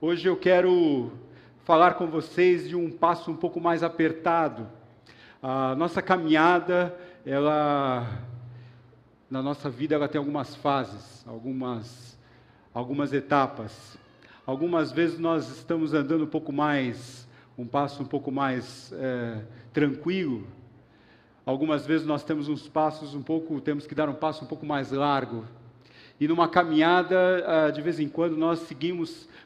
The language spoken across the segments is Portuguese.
Hoje eu quero falar com vocês de um passo um pouco mais apertado. A nossa caminhada, na nossa vida, ela tem algumas fases, algumas etapas. Algumas vezes nós estamos andando um passo um pouco mais tranquilo. Algumas vezes nós temos temos que dar um passo um pouco mais largo. E numa caminhada, de vez em quando,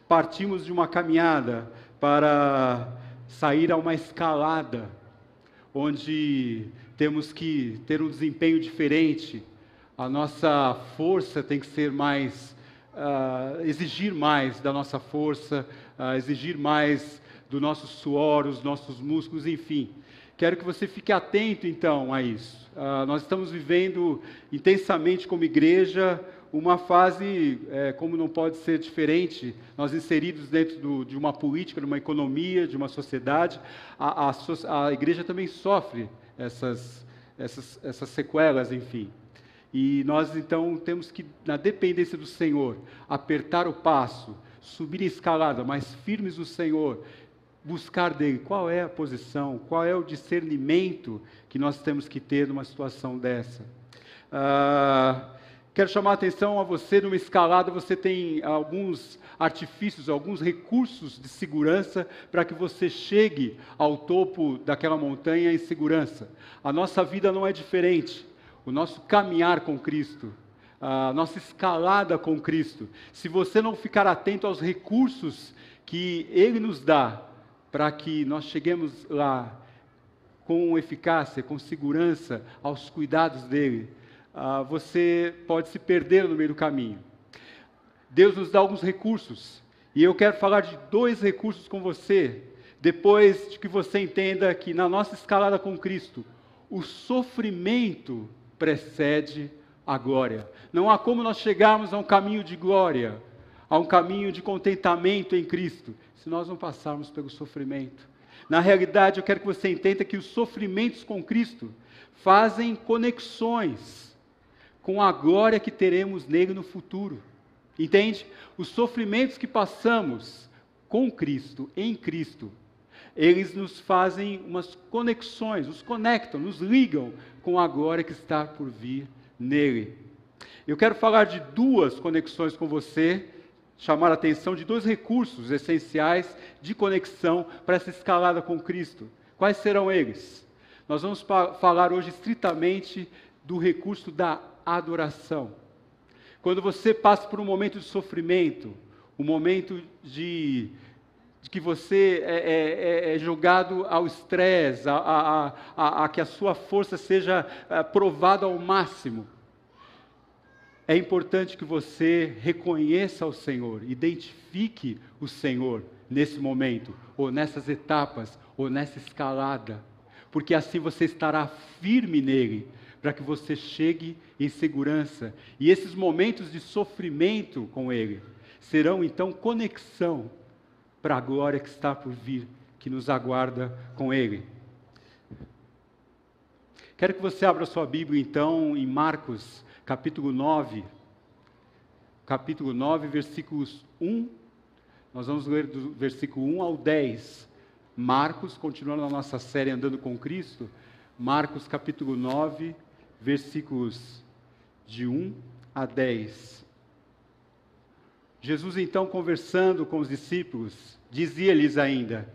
partimos de uma caminhada para sair a uma escalada, onde temos que ter um desempenho diferente. A nossa força tem que ser exigir mais da nossa força, exigir mais do nosso suor, os nossos músculos, enfim. Quero que você fique atento, então, a isso. Nós estamos vivendo intensamente como igreja uma fase, como não pode ser diferente, nós inseridos dentro de uma política, de uma economia, de uma sociedade, a igreja também sofre essas sequelas, enfim. E nós, então, temos que, na dependência do Senhor, apertar o passo, subir a escalada, mais firmes no Senhor, buscar dele qual é a posição, qual é o discernimento que nós temos que ter numa situação dessa. Quero chamar a atenção a você, numa escalada, você tem alguns artifícios, alguns recursos de segurança para que você chegue ao topo daquela montanha em segurança. A nossa vida não é diferente. O nosso caminhar com Cristo, a nossa escalada com Cristo, se você não ficar atento aos recursos que Ele nos dá, para que nós cheguemos lá com eficácia, com segurança, aos cuidados dEle, você pode se perder no meio do caminho. Deus nos dá alguns recursos, e eu quero falar de 2 recursos com você, depois de que você entenda que na nossa escalada com Cristo, o sofrimento precede a glória. Não há como nós chegarmos a um caminho de glória, a um caminho de contentamento em Cristo, se nós não passarmos pelo sofrimento. Na realidade, eu quero que você entenda que os sofrimentos com Cristo fazem conexões com a glória que teremos nele no futuro. Entende? Os sofrimentos que passamos com Cristo, em Cristo, eles nos fazem umas conexões, nos conectam, nos ligam com a glória que está por vir nele. Eu quero falar de 2 conexões com você, chamar a atenção de 2 recursos essenciais de conexão para essa escalada com Cristo. Quais serão eles? Nós vamos falar hoje estritamente do recurso da adoração. Quando você passa por um momento de sofrimento, um momento de que você é jogado ao estresse, a que a sua força seja provada ao máximo, é importante que você reconheça o Senhor, identifique o Senhor nesse momento, ou nessas etapas, ou nessa escalada, porque assim você estará firme nele, para que você chegue em segurança. E esses momentos de sofrimento com ele serão então conexão para a glória que está por vir, que nos aguarda com ele. Quero que você abra sua Bíblia então em Marcos, capítulo 9, versículos 1, nós vamos ler do versículo 1 ao 10, Marcos, continuando a nossa série Andando com Cristo, Marcos capítulo 9, versículos de 1 a 10. Jesus então, conversando com os discípulos, dizia-lhes ainda: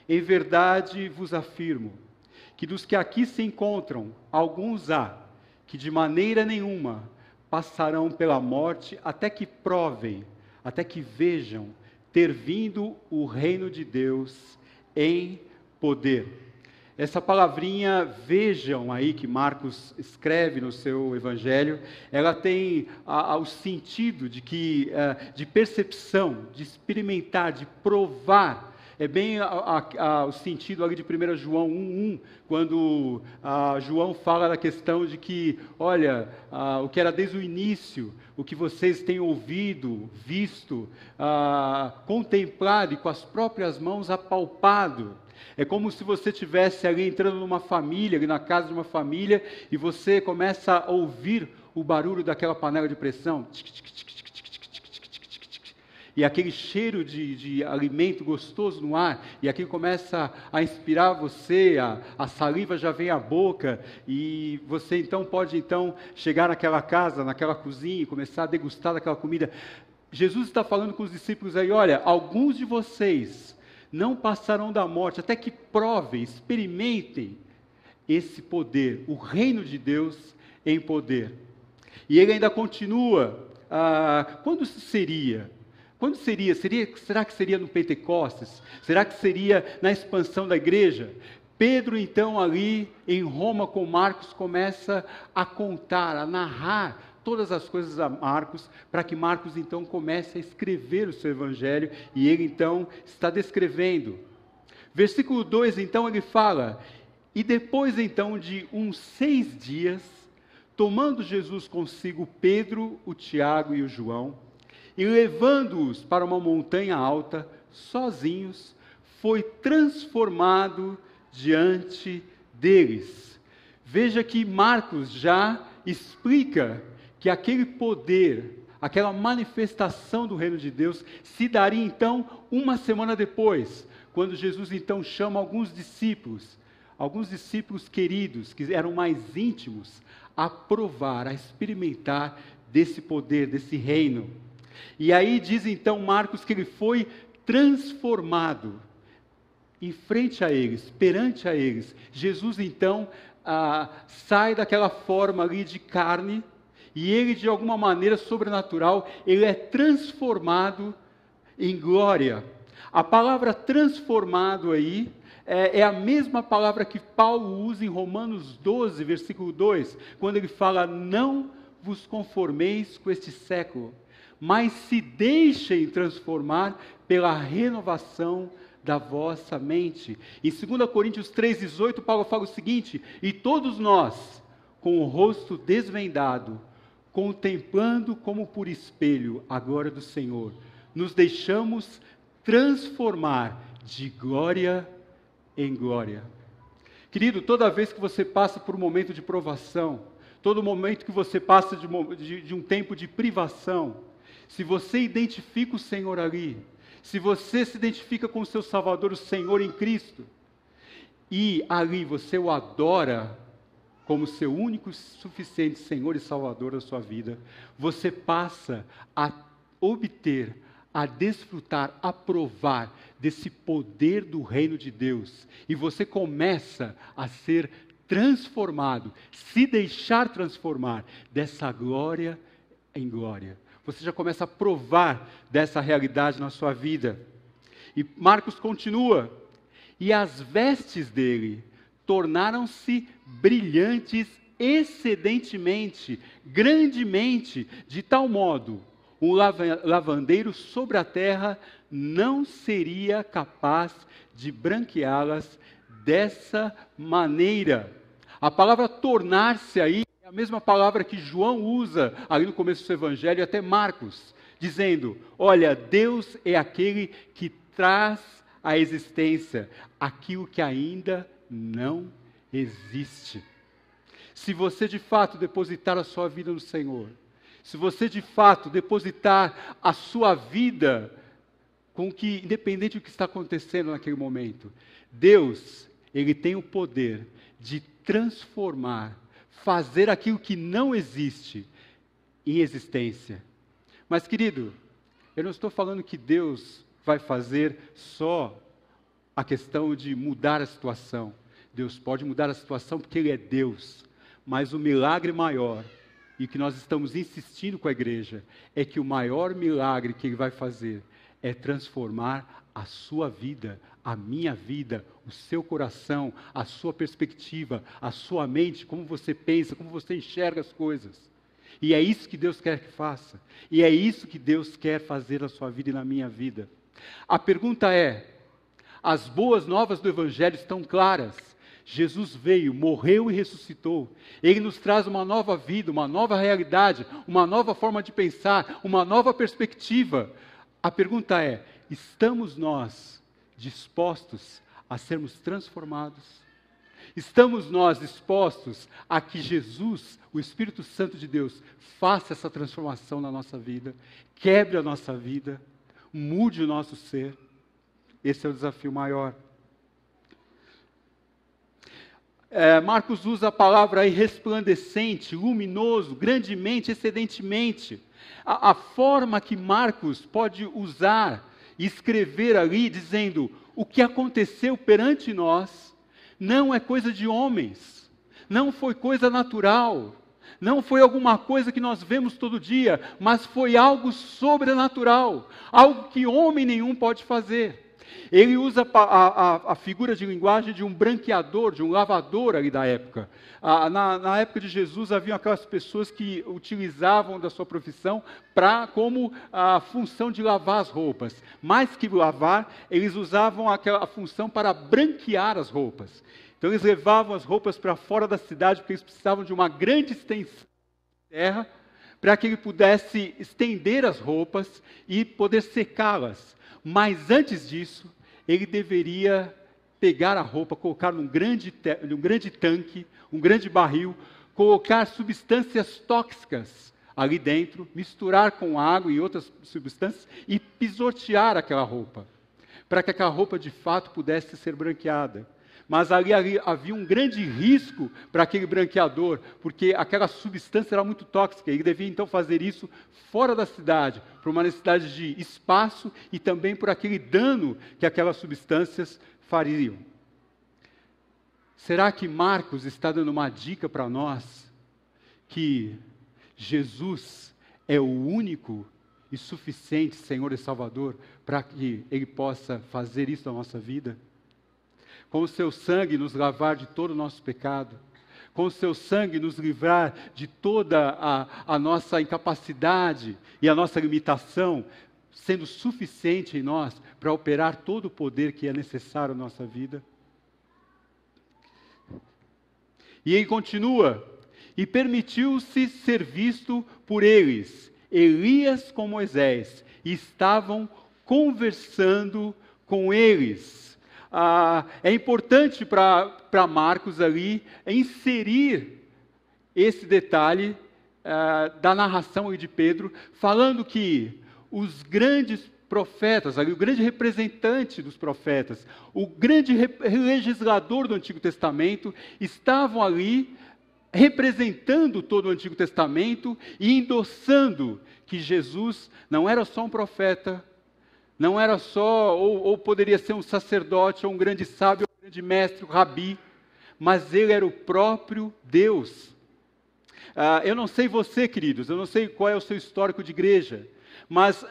em verdade vos afirmo, que dos que aqui se encontram, alguns há, que de maneira nenhuma passarão pela morte até que provem, até que vejam ter vindo o reino de Deus em poder. Essa palavrinha, vejam aí, que Marcos escreve no seu evangelho, ela tem o sentido de percepção, de experimentar, de provar. É bem o sentido ali de 1 João 1:1, quando João fala da questão de que, olha, o que era desde o início, o que vocês têm ouvido, visto, contemplado e com as próprias mãos apalpado. É como se você estivesse ali entrando numa família, ali na casa de uma família, e você começa a ouvir o barulho daquela panela de pressão. e aquele cheiro de alimento gostoso no ar, e aquilo começa a inspirar você, a saliva já vem à boca, e você então pode então chegar naquela casa, naquela cozinha, e começar a degustar daquela comida. Jesus está falando com os discípulos aí, olha, alguns de vocês não passarão da morte, até que provem, experimentem esse poder, o reino de Deus em poder. E ele ainda continua, quando seria? Quando seria? Será que seria no Pentecostes? Será que seria na expansão da igreja? Pedro, então, ali em Roma com Marcos, começa a contar, a narrar todas as coisas a Marcos, para que Marcos, então, comece a escrever o seu evangelho, e ele, então, está descrevendo. Versículo 2, então, ele fala, e depois, então, de uns 6 dias, tomando Jesus consigo Pedro, o Tiago e o João, e levando-os para uma montanha alta, sozinhos, foi transformado diante deles. Veja que Marcos já explica que aquele poder, aquela manifestação do reino de Deus, se daria então uma semana depois, quando Jesus então chama alguns discípulos queridos, que eram mais íntimos, a provar, a experimentar desse poder, desse reino. E aí diz então Marcos que ele foi transformado em frente a eles, perante a eles. Jesus então sai daquela forma ali de carne, e ele de alguma maneira sobrenatural, ele é transformado em glória. A palavra transformado aí, é a mesma palavra que Paulo usa em Romanos 12, versículo 2, quando ele fala, não vos conformeis com este século, mas se deixem transformar pela renovação da vossa mente. Em 2 Coríntios 3,18, Paulo fala o seguinte, e todos nós, com o rosto desvendado, contemplando como por espelho a glória do Senhor, nos deixamos transformar de glória em glória. Querido, toda vez que você passa por um momento de provação, todo momento que você passa de um tempo de privação, se você identifica o Senhor ali, se você se identifica com o seu Salvador, o Senhor em Cristo, e ali você o adora como seu único e suficiente Senhor e Salvador da sua vida, você passa a obter, a desfrutar, a provar desse poder do reino de Deus. E você começa a ser transformado, se deixar transformar dessa glória em glória. Você já começa a provar dessa realidade na sua vida. E Marcos continua, e as vestes dele tornaram-se brilhantes excedentemente, grandemente, de tal modo, um lavandeiro sobre a terra não seria capaz de branqueá-las dessa maneira. A palavra tornar-se aí é a mesma palavra que João usa ali no começo do seu evangelho, e até Marcos, dizendo, olha, Deus é aquele que traz à existência aquilo que ainda não existe. Se você de fato depositar a sua vida no Senhor, se você de fato depositar a sua vida com que, independente do que está acontecendo naquele momento, Deus, Ele tem o poder de transformar, fazer aquilo que não existe em existência. Mas, querido, eu não estou falando que Deus vai fazer só a questão de mudar a situação. Deus pode mudar a situação porque Ele é Deus, mas o milagre maior, e que nós estamos insistindo com a igreja, é que o maior milagre que Ele vai fazer é transformar a sua vida, a minha vida, o seu coração, a sua perspectiva, a sua mente, como você pensa, como você enxerga as coisas. E é isso que Deus quer que faça. E é isso que Deus quer fazer na sua vida e na minha vida. A pergunta é, as boas novas do Evangelho estão claras. Jesus veio, morreu e ressuscitou. Ele nos traz uma nova vida, uma nova realidade, uma nova forma de pensar, uma nova perspectiva. A pergunta é, estamos nós dispostos a sermos transformados? Estamos nós dispostos a que Jesus, o Espírito Santo de Deus, faça essa transformação na nossa vida, quebre a nossa vida, mude o nosso ser. Esse é o desafio maior. Marcos usa a palavra aí resplandecente, luminoso, grandemente, excedentemente. A forma que Marcos pode usar e escrever ali, dizendo o que aconteceu perante nós, não é coisa de homens, não foi coisa natural, não foi alguma coisa que nós vemos todo dia, mas foi algo sobrenatural, algo que homem nenhum pode fazer. Ele usa a figura de linguagem de um branqueador, de um lavador ali da época. Na época de Jesus, haviam aquelas pessoas que utilizavam da sua profissão como a função de lavar as roupas. Mais que lavar, eles usavam a função para branquear as roupas. Então eles levavam as roupas para fora da cidade, porque eles precisavam de uma grande extensão de terra, para que ele pudesse estender as roupas e poder secá-las. Mas antes disso, ele deveria pegar a roupa, colocar num grande tanque, um grande barril, colocar substâncias tóxicas ali dentro, misturar com água e outras substâncias e pisotear aquela roupa, para que aquela roupa de fato pudesse ser branqueada. Mas ali havia um grande risco para aquele branqueador, porque aquela substância era muito tóxica. Ele devia então fazer isso fora da cidade, por uma necessidade de espaço e também por aquele dano que aquelas substâncias fariam. Será que Marcos está dando uma dica para nós que Jesus é o único e suficiente Senhor e Salvador para que Ele possa fazer isso na nossa vida? Com o seu sangue nos lavar de todo o nosso pecado, com o seu sangue nos livrar de toda a nossa incapacidade e a nossa limitação, sendo suficiente em nós para operar todo o poder que é necessário na nossa vida. E ele continua, e permitiu-se ser visto por eles, Elias com Moisés, e estavam conversando com eles. É importante para Marcos ali inserir esse detalhe da narração de Pedro, falando que os grandes profetas, ali, o grande representante dos profetas, o grande legislador do Antigo Testamento, estavam ali representando todo o Antigo Testamento e endossando que Jesus não era só um profeta, não era só, ou poderia ser um sacerdote, ou um grande sábio, ou um grande mestre, um rabi, mas ele era o próprio Deus. Eu não sei você, queridos, eu não sei qual é o seu histórico de igreja, mas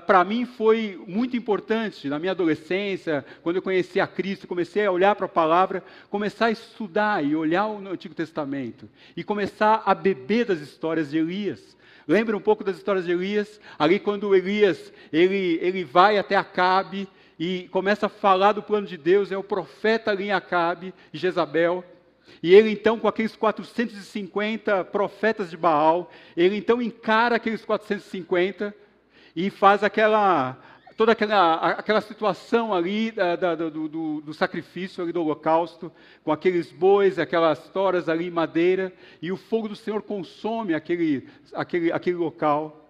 para mim foi muito importante, na minha adolescência, quando eu conheci a Cristo, comecei a olhar para a palavra, começar a estudar e olhar o Antigo Testamento, e começar a beber das histórias de Elias. Lembra um pouco das histórias de Elias? Ali quando Elias, ele vai até Acabe e começa a falar do plano de Deus, é o profeta ali em Acabe, Jezabel, e ele então com aqueles 450 profetas de Baal, ele então encara aqueles 450 e faz toda aquela situação ali do sacrifício ali do holocausto, com aqueles bois, aquelas toras ali em madeira, e o fogo do Senhor consome aquele local.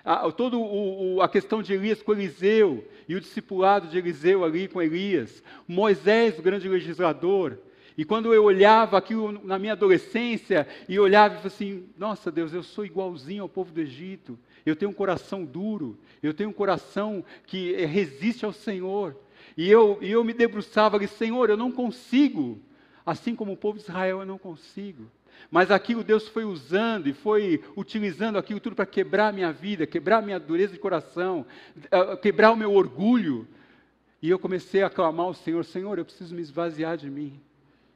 A questão de Elias com Eliseu, e o discipulado de Eliseu ali com Elias, Moisés, o grande legislador. E quando eu olhava aquilo na minha adolescência, e olhava e falava assim, nossa Deus, eu sou igualzinho ao povo do Egito, eu tenho um coração duro, eu tenho um coração que resiste ao Senhor, e eu me debruçava ali, Senhor, eu não consigo, assim como o povo de Israel eu não consigo, mas aquilo Deus foi usando e foi utilizando aquilo tudo para quebrar a minha vida, quebrar a minha dureza de coração, quebrar o meu orgulho, e eu comecei a clamar ao Senhor, Senhor, eu preciso me esvaziar de mim,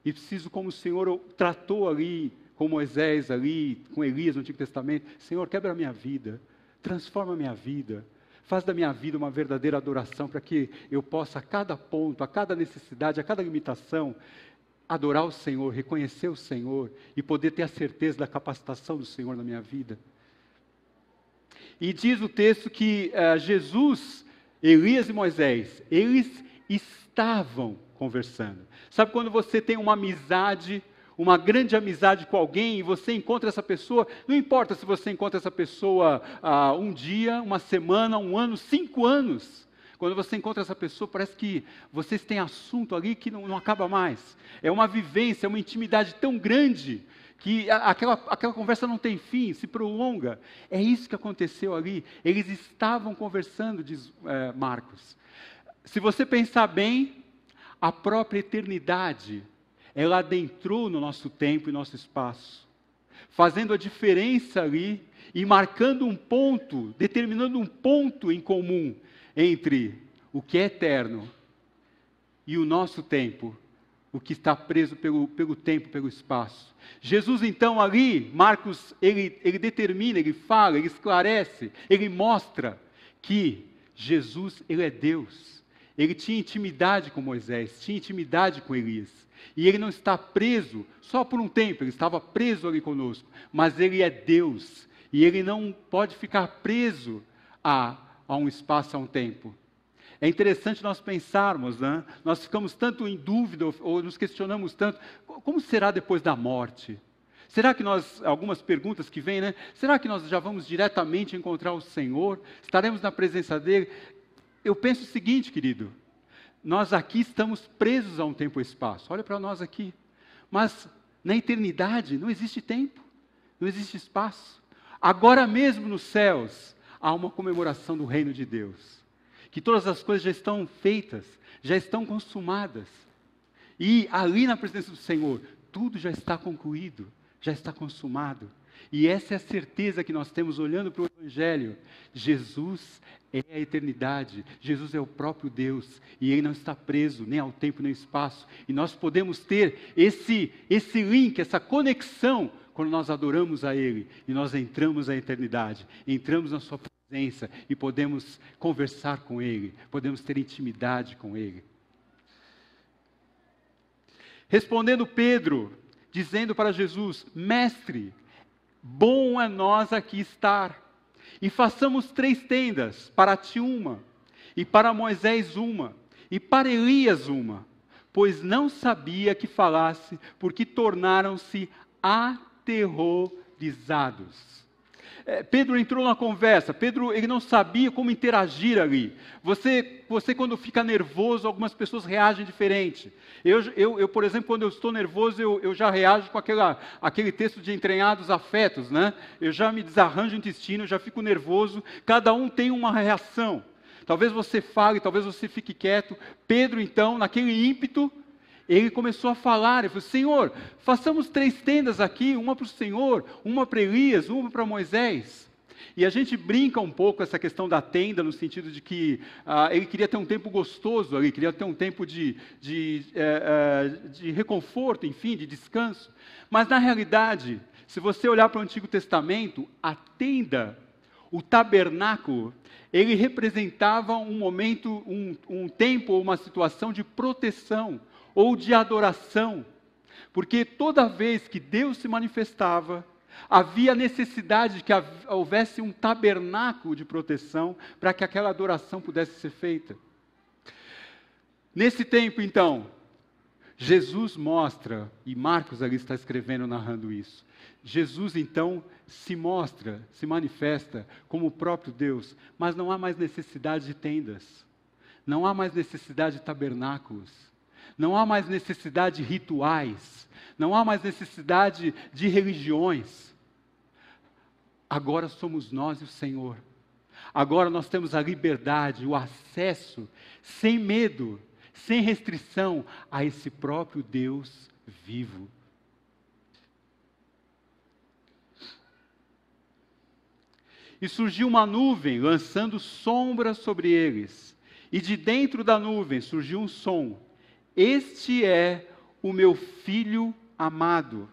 e preciso, como o Senhor tratou ali, com Moisés ali, com Elias no Antigo Testamento, Senhor, quebra a minha vida, transforma a minha vida, faz da minha vida uma verdadeira adoração, para que eu possa a cada ponto, a cada necessidade, a cada limitação, adorar o Senhor, reconhecer o Senhor, e poder ter a certeza da capacitação do Senhor na minha vida. E diz o texto que Jesus, Elias e Moisés, eles estavam conversando. Sabe quando você tem uma amizade, uma grande amizade com alguém e você encontra essa pessoa, não importa se você encontra essa pessoa um dia, uma semana, um ano, 5 anos. Quando você encontra essa pessoa, parece que vocês têm assunto ali que não acaba mais. É uma vivência, é uma intimidade tão grande que aquela conversa não tem fim, se prolonga. É isso que aconteceu ali. Eles estavam conversando, diz Marcos. Se você pensar bem, a própria eternidade, ela adentrou no nosso tempo e nosso espaço, fazendo a diferença ali e marcando um ponto, determinando um ponto em comum entre o que é eterno e o nosso tempo, o que está preso pelo tempo, pelo espaço. Jesus então ali, Marcos, ele determina, ele fala, ele esclarece, ele mostra que Jesus, ele é Deus. Ele tinha intimidade com Moisés, tinha intimidade com Elias. E ele não está preso só por um tempo, ele estava preso ali conosco. Mas ele é Deus. E ele não pode ficar preso a um espaço, a um tempo. É interessante nós pensarmos, né? Nós ficamos tanto em dúvida, ou nos questionamos tanto, como será depois da morte? Será que algumas perguntas que vêm, né? Será que nós já vamos diretamente encontrar o Senhor? Estaremos na presença dEle? Eu penso o seguinte, querido, nós aqui estamos presos a um tempo e espaço, olha para nós aqui, mas na eternidade não existe tempo, não existe espaço. Agora mesmo nos céus há uma comemoração do reino de Deus, que todas as coisas já estão feitas, já estão consumadas, e ali na presença do Senhor, tudo já está concluído, já está consumado. E essa é a certeza que nós temos olhando para o Evangelho. Jesus é a eternidade, Jesus é o próprio Deus, e Ele não está preso nem ao tempo nem ao espaço. E nós podemos ter esse link, essa conexão, quando nós adoramos a Ele, e nós entramos na eternidade, entramos na Sua presença, e podemos conversar com Ele, podemos ter intimidade com Ele. Respondendo Pedro, dizendo para Jesus: Mestre, bom é nós aqui estar, e façamos 3 tendas, para ti uma, e para Moisés uma, e para Elias uma, pois não sabia que falasse, porque tornaram-se aterrorizados. Pedro entrou na conversa, Pedro ele não sabia como interagir ali. Você quando fica nervoso, algumas pessoas reagem diferente. Eu por exemplo, quando eu estou nervoso, eu já reajo com aquele texto de entranhados afetos, né? Eu já me desarranjo o intestino, eu já fico nervoso, cada um tem uma reação. Talvez você fale, talvez você fique quieto. Pedro então, naquele ímpeto, ele começou a falar, ele falou: Senhor, façamos 3 tendas aqui, uma para o Senhor, uma para Elias, uma para Moisés. E a gente brinca um pouco essa questão da tenda, no sentido de que ele queria ter um tempo gostoso ali, queria ter um tempo de reconforto, enfim, de descanso. Mas na realidade, se você olhar para o Antigo Testamento, a tenda, o tabernáculo, ele representava um momento, um tempo ou uma situação de proteção, ou de adoração, porque toda vez que Deus se manifestava, havia necessidade de que houvesse um tabernáculo de proteção para que aquela adoração pudesse ser feita. Nesse tempo, então, Jesus mostra, e Marcos ali está escrevendo, narrando isso, Jesus então se mostra, se manifesta como o próprio Deus, mas não há mais necessidade de tendas, não há mais necessidade de tabernáculos, não há mais necessidade de rituais, não há mais necessidade de religiões. Agora somos nós e o Senhor. Agora nós temos a liberdade, o acesso, sem medo, sem restrição, a esse próprio Deus vivo. E surgiu uma nuvem, lançando sombra sobre eles. E de dentro da nuvem surgiu um som: Este é o meu filho amado,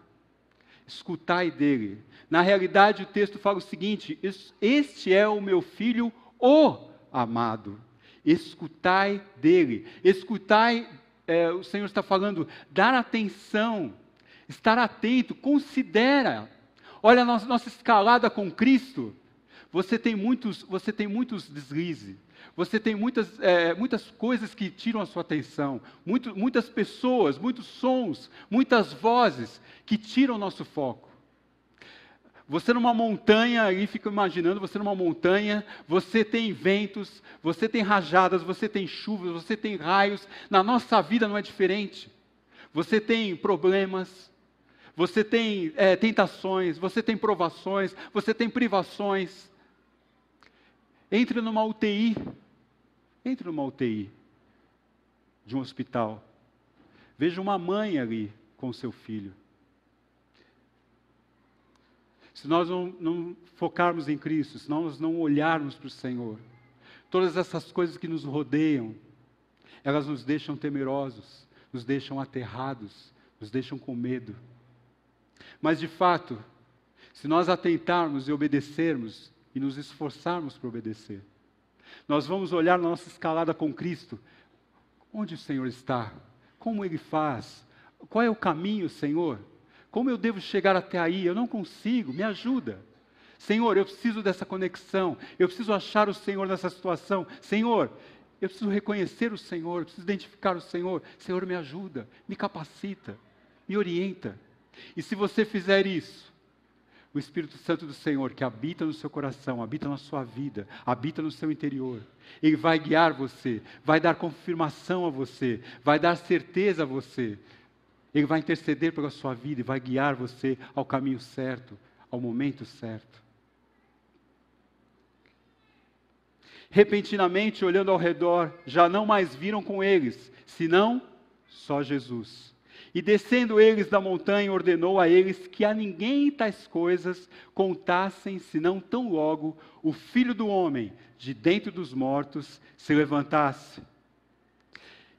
escutai dele. Na realidade, o texto fala o seguinte: este é o meu filho, o amado, escutai dele. Escutai, o Senhor está falando, dar atenção, estar atento, considera. Olha a nossa escalada com Cristo. Você tem muitos deslizes. Você tem muitas coisas que tiram a sua atenção, muitas pessoas, muitos sons, muitas vozes que tiram o nosso foco. Você numa montanha, aí fica imaginando, você numa montanha, você tem ventos, você tem rajadas, você tem chuvas, você tem raios. Na nossa vida não é diferente. Você tem problemas, você tem tentações, você tem provações, você tem privações. Entre numa UTI de um hospital. Veja uma mãe ali com o seu filho. Se nós não focarmos em Cristo, se nós não olharmos para o Senhor, todas essas coisas que nos rodeiam, elas nos deixam temerosos, nos deixam aterrados, nos deixam com medo. Mas de fato, se nós atentarmos e obedecermos, e nos esforçarmos para obedecer, nós vamos olhar na nossa escalada com Cristo. Onde o Senhor está? Como Ele faz? Qual é o caminho, Senhor? Como eu devo chegar até aí? Eu não consigo, me ajuda. Senhor, eu preciso dessa conexão. Eu preciso achar o Senhor nessa situação. Senhor, eu preciso reconhecer o Senhor. Eu preciso identificar o Senhor. Senhor, me ajuda, me capacita, me orienta. E se você fizer isso, o Espírito Santo do Senhor, que habita no seu coração, habita na sua vida, habita no seu interior, Ele vai guiar você, vai dar confirmação a você, vai dar certeza a você. Ele vai interceder pela sua vida e vai guiar você ao caminho certo, ao momento certo. Repentinamente, olhando ao redor, já não mais viram com eles, senão só Jesus. E descendo eles da montanha, ordenou a eles que a ninguém tais coisas contassem, senão tão logo o Filho do Homem, de dentro dos mortos, se levantasse.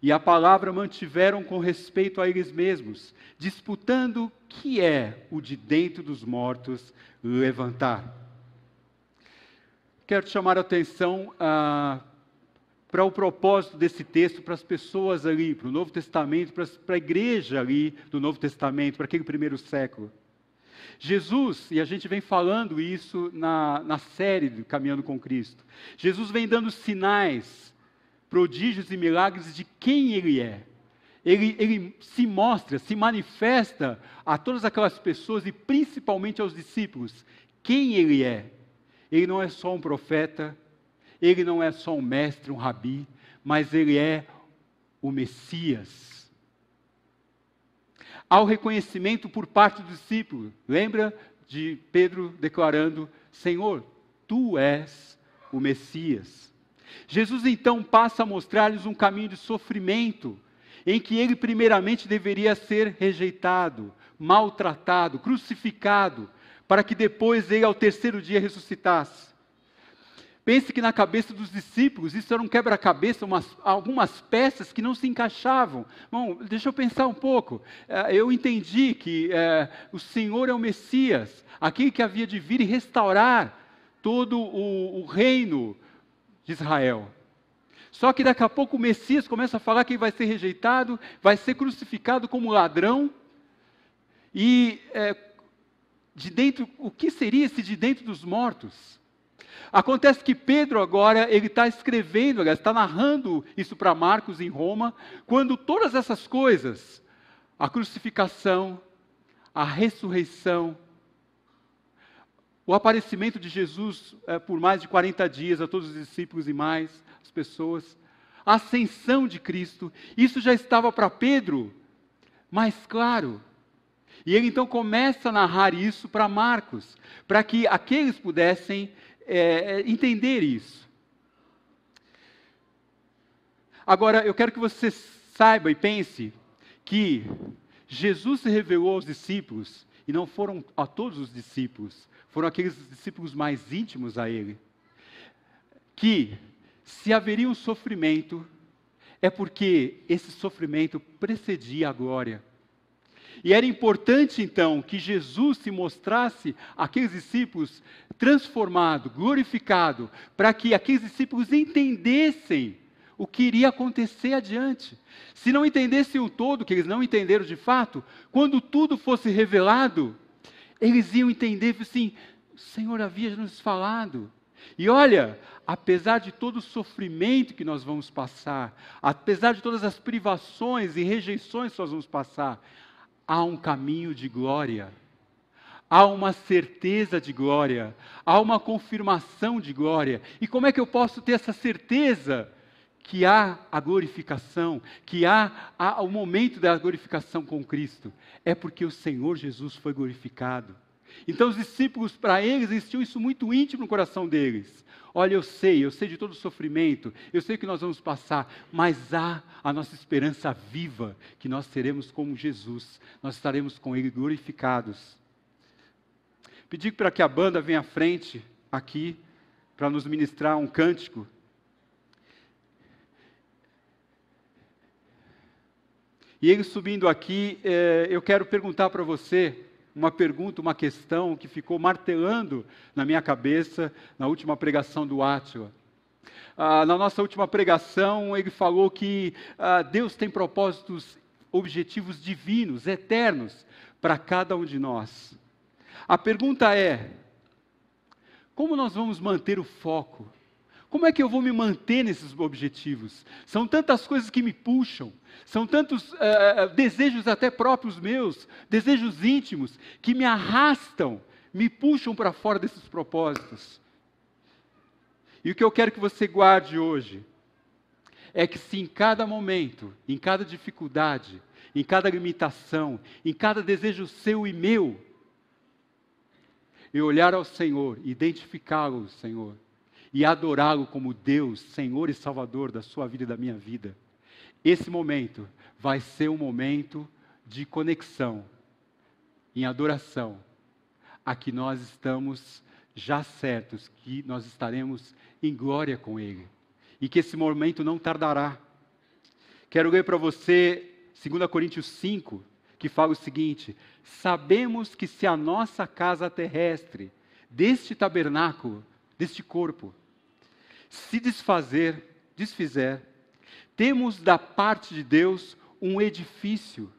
E a palavra mantiveram com respeito a eles mesmos, disputando que é o de dentro dos mortos levantar. Quero te chamar a atenção para o propósito desse texto, para as pessoas ali, para o Novo Testamento, para a igreja ali do Novo Testamento, para aquele primeiro século. Jesus, e a gente vem falando isso na série do Caminhando com Cristo, Jesus vem dando sinais, prodígios e milagres de quem Ele é. Ele se mostra, se manifesta a todas aquelas pessoas e principalmente aos discípulos, quem Ele é. Ele não é só um profeta, Ele não é só um mestre, um rabi, mas Ele é o Messias. Há o reconhecimento por parte do discípulo. Lembra de Pedro declarando, Senhor, Tu és o Messias. Jesus então passa a mostrar-lhes um caminho de sofrimento, em que Ele primeiramente deveria ser rejeitado, maltratado, crucificado, para que depois Ele ao terceiro dia ressuscitasse. Pense que na cabeça dos discípulos, isso era um quebra-cabeça, algumas peças que não se encaixavam. Bom, deixa eu pensar um pouco. Eu entendi que o Senhor é o Messias, aquele que havia de vir e restaurar todo o reino de Israel. Só que daqui a pouco o Messias começa a falar que ele vai ser rejeitado, vai ser crucificado como ladrão. E o que seria esse de dentro dos mortos? Acontece que Pedro agora, ele está escrevendo, aliás, está narrando isso para Marcos em Roma, quando todas essas coisas, a crucificação, a ressurreição, o aparecimento de Jesus por mais de 40 dias a todos os discípulos e mais as pessoas, a ascensão de Cristo, isso já estava para Pedro mais claro. E ele então começa a narrar isso para Marcos, para que aqueles pudessem entender isso. Agora, eu quero que você saiba e pense que Jesus se revelou aos discípulos, e não foram a todos os discípulos, foram aqueles discípulos mais íntimos a Ele, que se haveria um sofrimento, é porque esse sofrimento precedia a glória. E era importante, então, que Jesus se mostrasse àqueles discípulos transformado, glorificado, para que aqueles discípulos entendessem o que iria acontecer adiante. Se não entendessem o todo, que eles não entenderam de fato, quando tudo fosse revelado, eles iam entender assim, o Senhor havia nos falado. E olha, apesar de todo o sofrimento que nós vamos passar, apesar de todas as privações e rejeições que nós vamos passar, há um caminho de glória, há uma certeza de glória, há uma confirmação de glória. E como é que eu posso ter essa certeza? Que há a glorificação, que há o momento da glorificação com Cristo. É porque o Senhor Jesus foi glorificado. Então os discípulos, para eles, existia isso muito íntimo no coração deles. Olha, eu sei de todo o sofrimento, eu sei que nós vamos passar, mas há a nossa esperança viva, que nós seremos como Jesus, nós estaremos com Ele glorificados. Pedi para que a banda venha à frente, aqui, para nos ministrar um cântico. E ele subindo aqui, eu quero perguntar para você uma pergunta, uma questão que ficou martelando na minha cabeça na última pregação do Átila. Na nossa última pregação, ele falou que Deus tem propósitos, objetivos divinos, eternos, para cada um de nós. A pergunta é, como nós vamos manter o foco? Como é que eu vou me manter nesses objetivos? São tantas coisas que me puxam, são tantos desejos até próprios meus, desejos íntimos, que me arrastam, me puxam para fora desses propósitos. E o que eu quero que você guarde hoje, é que se em cada momento, em cada dificuldade, em cada limitação, em cada desejo seu e meu, eu olhar ao Senhor, identificá-lo, Senhor, e adorá-lo como Deus, Senhor e Salvador da sua vida e da minha vida. Esse momento vai ser um momento de conexão, em adoração, a que nós estamos já certos que nós estaremos em glória com Ele. E que esse momento não tardará. Quero ler para você 2 Coríntios 5, que fala o seguinte: sabemos que se a nossa casa terrestre, deste tabernáculo, deste corpo, se desfizer, temos da parte de Deus um edifício,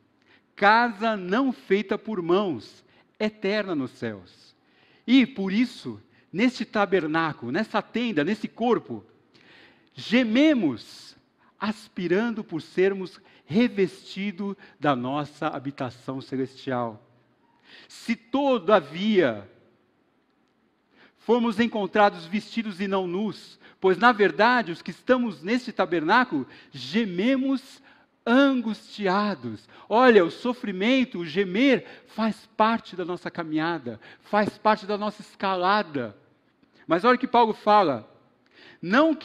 casa não feita por mãos, eterna nos céus. E, por isso, neste tabernáculo, nessa tenda, nesse corpo, gememos, aspirando por sermos revestidos da nossa habitação celestial. Se todavia fomos encontrados vestidos e não nus, pois na verdade os que estamos neste tabernáculo gememos angustiados. Olha, o sofrimento, o gemer faz parte da nossa caminhada, faz parte da nossa escalada. Mas olha o que Paulo fala: não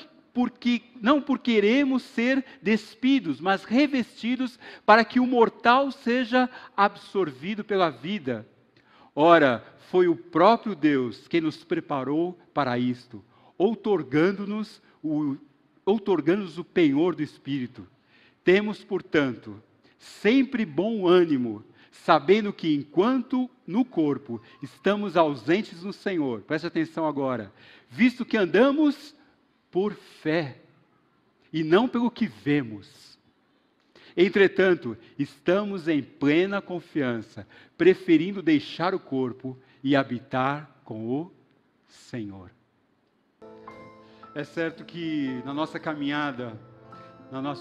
por queremos ser despidos, mas revestidos para que o mortal seja absorvido pela vida. Ora, foi o próprio Deus quem nos preparou para isto, outorgando-nos o penhor do Espírito. Temos, portanto, sempre bom ânimo, sabendo que enquanto no corpo estamos ausentes no Senhor, preste atenção agora, visto que andamos por fé e não pelo que vemos. Entretanto, estamos em plena confiança, preferindo deixar o corpo e habitar com o Senhor. É certo que na nossa caminhada,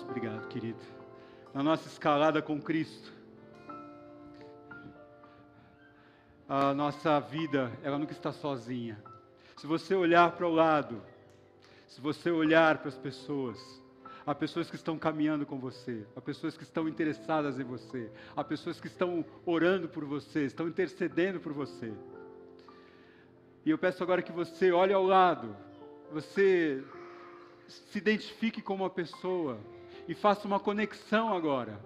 obrigado, querido, na nossa escalada com Cristo, a nossa vida, ela nunca está sozinha. Se você olhar para o lado, se você olhar para as pessoas, há pessoas que estão caminhando com você, há pessoas que estão interessadas em você, há pessoas que estão orando por você, estão intercedendo por você. E eu peço agora que você olhe ao lado, você se identifique com uma pessoa e faça uma conexão agora,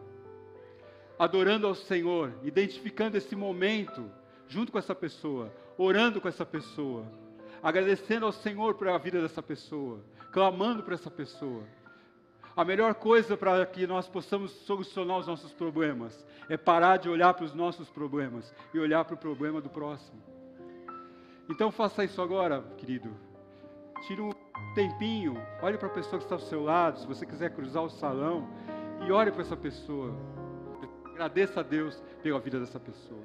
adorando ao Senhor, identificando esse momento junto com essa pessoa, orando com essa pessoa, agradecendo ao Senhor por a vida dessa pessoa, clamando por essa pessoa. A melhor coisa para que nós possamos solucionar os nossos problemas é parar de olhar para os nossos problemas e olhar para o problema do próximo. Então faça isso agora, querido. Tire um tempinho, olhe para a pessoa que está ao seu lado, se você quiser cruzar o salão, e olhe para essa pessoa. Agradeça a Deus pela vida dessa pessoa.